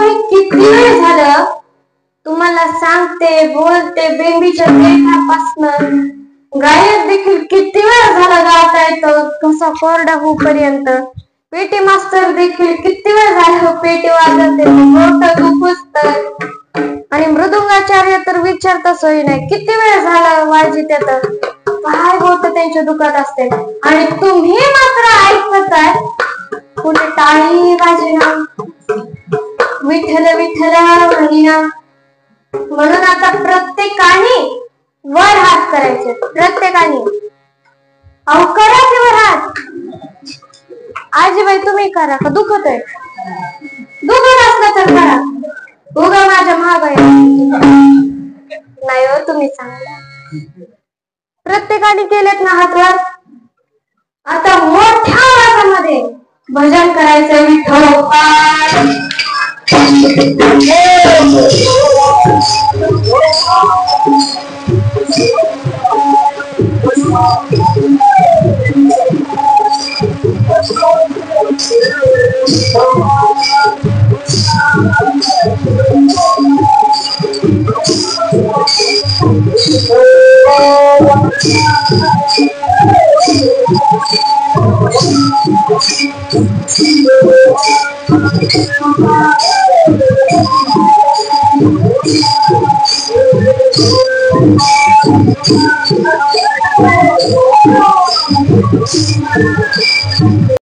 मी किती वेळ झालं तुम्हाला सांगते बोलते बेंबीच्या देठापासून गायक देखील किती वेळ झाला गाता येतं कसा कोरडा होईपर्यंत. पेटी मास्तर देखील किती वेळ झाला पेटी वाजवते मोठं दुखत आणि मृदुंगाचार्य तर विचारता सोयी नाही किती वेळ झाला वाजित येतं काय बोलत त्यांच्या दुखात असते आणि तुम्ही मात्र ऐकताय कुठे टाळी वाजेना विठ्ठल विठ्ठल म्हणीना. म्हणून आता प्रत्येकाने वर हात करायचे प्रत्येकाने. अहो करा की वर हात. आजीबाई तुम्ही करा का दुखत आहे दुखत असलं तर करा उगा माझ्या महाग आहे नाही हो तुम्ही सांगा. प्रत्येकाने केलेत ना हात वर. आता मोठ्या आवाजामध्ये भजन करायचं विठ्ठल